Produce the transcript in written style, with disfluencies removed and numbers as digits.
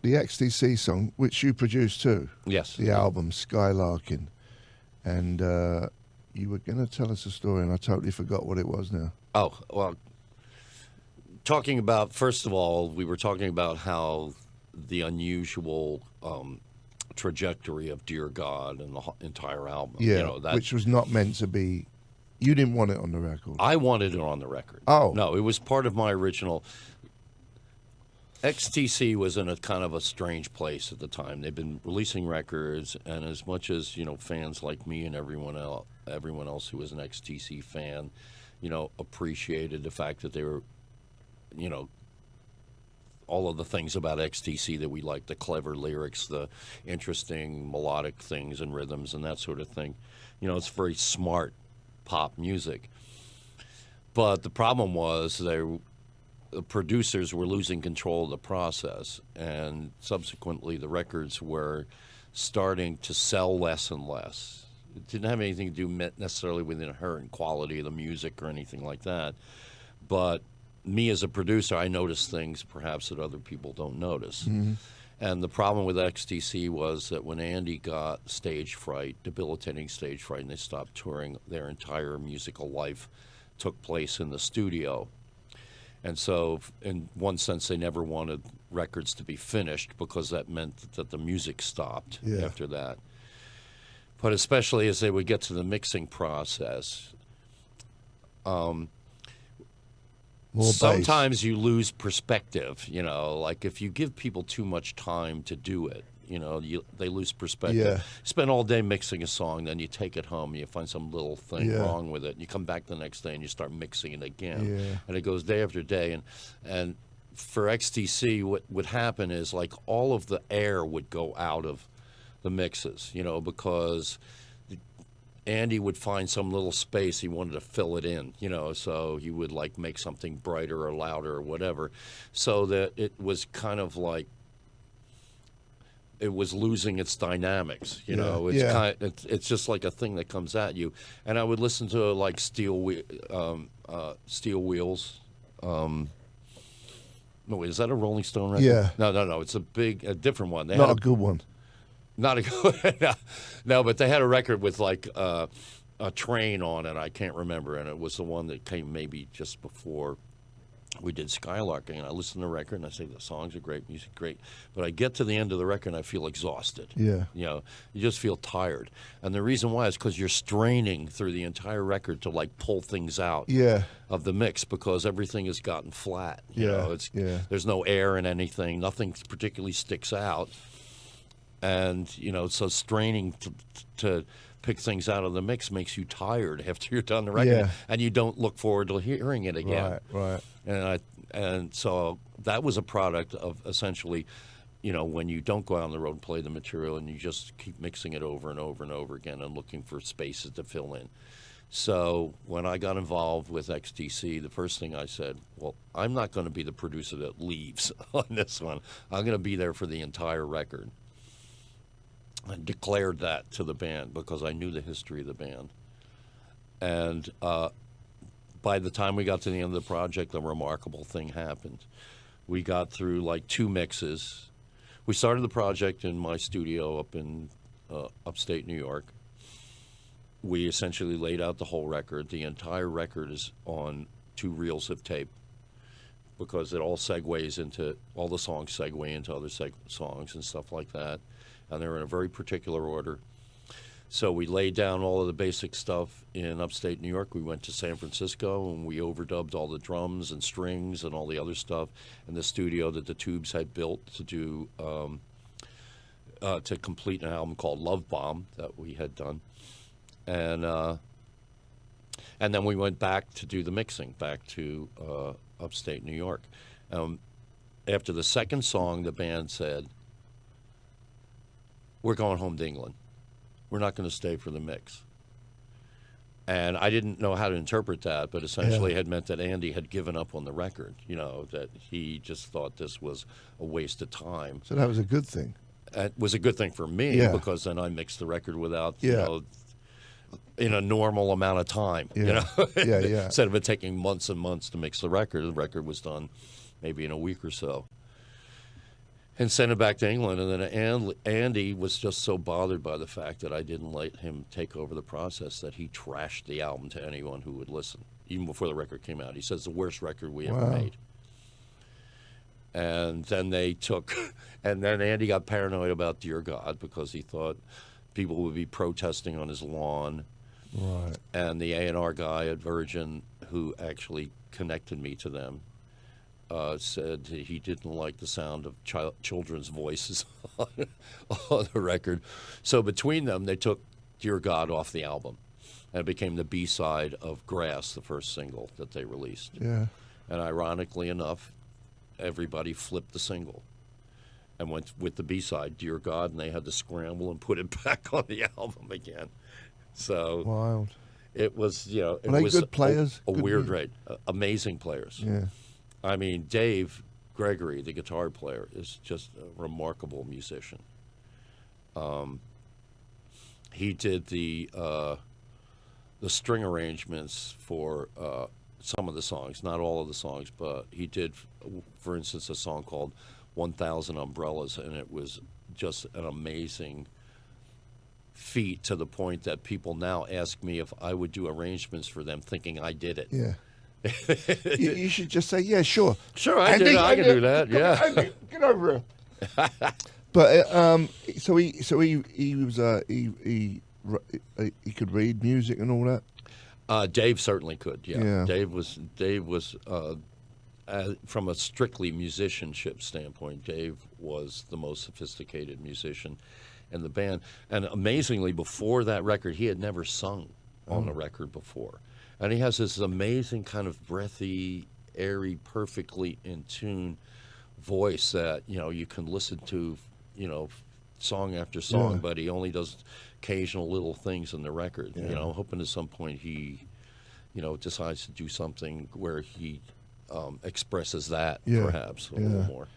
the XTC song, which you produced too. Yes. The album Skylarking, and you were going to tell us a story, and I totally forgot what it was now. Oh, well, talking about, first of all, we were talking about how the unusual trajectory of Dear God and the entire album. Yeah, you know, that, which was not meant to be. You didn't want it on the record. I wanted it on the record. Oh. No, it was part of my original. XTC was in a kind of a strange place at the time. They'd been releasing records, and as much as, you know, fans like me and everyone else who was an XTC fan, you know, appreciated the fact that they were, you know, all of the things about XTC that we like, the clever lyrics, the interesting melodic things and rhythms and that sort of thing. You know, it's very smart pop music. But the problem was the producers were losing control of the process, and subsequently the records were starting to sell less and less. It didn't have anything to do necessarily with the inherent quality of the music or anything like that. But me as a producer, I noticed things perhaps that other people don't notice. Mm-hmm. And the problem with XTC was that when Andy got stage fright, debilitating stage fright, and they stopped touring, their entire musical life took place in the studio. And so, in one sense, they never wanted records to be finished because that meant that the music stopped after that. But especially as they would get to the mixing process, sometimes you lose perspective. You know, like if you give people too much time to do it, you know, they lose perspective. Yeah. Spend all day mixing a song, then you take it home, and you find some little thing wrong with it, and you come back the next day and you start mixing it again, and it goes day after day. And for XTC, what would happen is like all of the air would go out of the mixes, you know, because Andy would find some little space he wanted to fill it in, you know, so he would like make something brighter or louder or whatever, so that it was kind of like it was losing its dynamics, you know. It's it's just like a thing that comes at you. And I would listen to like Steel Wheels. No, wait, is that a Rolling Stone record? Yeah. No. It's a different one. Not a good one. Not a good. No, but they had a record with like a train on it. I can't remember, and it was the one that came maybe just before we did Skylarking. And I listened to the record and I say the songs are great, music great, but I get to the end of the record and I feel exhausted. Yeah, you know, you just feel tired, and the reason why is because you're straining through the entire record to like pull things out of the mix because everything has gotten flat. You know, there's no air in anything, nothing particularly sticks out. And, you know, so straining to pick things out of the mix makes you tired after you're done the record, and you don't look forward to hearing it again. Right. And so that was a product of essentially, you know, when you don't go out on the road and play the material and you just keep mixing it over and over and over again and looking for spaces to fill in. So when I got involved with XTC, the first thing I said, well, I'm not going to be the producer that leaves on this one. I'm going to be there for the entire record. I declared that to the band because I knew the history of the band. And by the time we got to the end of the project, a remarkable thing happened. We got through like 2 mixes. We started the project in my studio up in upstate New York. We essentially laid out the whole record. The entire record is on 2 reels of tape because it all segues into, all the songs segue into other songs and stuff like that. And they're in a very particular order. So we laid down all of the basic stuff in upstate New York. We went to San Francisco and we overdubbed all the drums and strings and all the other stuff in the studio that the Tubes had built to do to complete an album called Love Bomb that we had done. And then we went back to do the mixing back to upstate New York. After the second song, the band said, we're going home to England. We're not going to stay for the mix. And I didn't know how to interpret that, but essentially it had meant that Andy had given up on the record, you know, that he just thought this was a waste of time. So that was a good thing. It was a good thing for me because then I mixed the record without, you know, in a normal amount of time, you know. Instead of it taking months and months to mix the record was done maybe in a week or so. and sent it back to England. And then Andy was just so bothered by the fact that I didn't let him take over the process that he trashed the album to anyone who would listen, even before the record came out. He says the worst record we ever made. And then and then Andy got paranoid about Dear God because he thought people would be protesting on his lawn. Right. And the A&R guy at Virgin, who actually connected me to them, said he didn't like the sound of children's voices on the record. So between them, they took Dear God off the album. And it became the B-side of Grass, the first single that they released. Yeah. And ironically enough, everybody flipped the single and went with the B-side, Dear God, and they had to scramble and put it back on the album again. So wild. It was, it Were they was good players? a Good weird music? rate. Amazing players. Yeah. I mean, Dave Gregory, the guitar player, is just a remarkable musician. He did the string arrangements for some of the songs, not all of the songs, but he did, for instance, a song called 1,000 Umbrellas, and it was just an amazing feat to the point that people now ask me if I would do arrangements for them thinking I did it. Yeah. you should just say, yeah, sure. Sure, I can do that. Yeah. Andy, get over here. But so he was he could read music and all that. Dave certainly could. Yeah. Dave was from a strictly musicianship standpoint, Dave was the most sophisticated musician in the band. And amazingly, before that record, he had never sung on a record before. And he has this amazing kind of breathy, airy, perfectly in tune voice that, you can listen to, song after song, but he only does occasional little things in the record. Hoping at some point he, decides to do something where he expresses that perhaps a little more.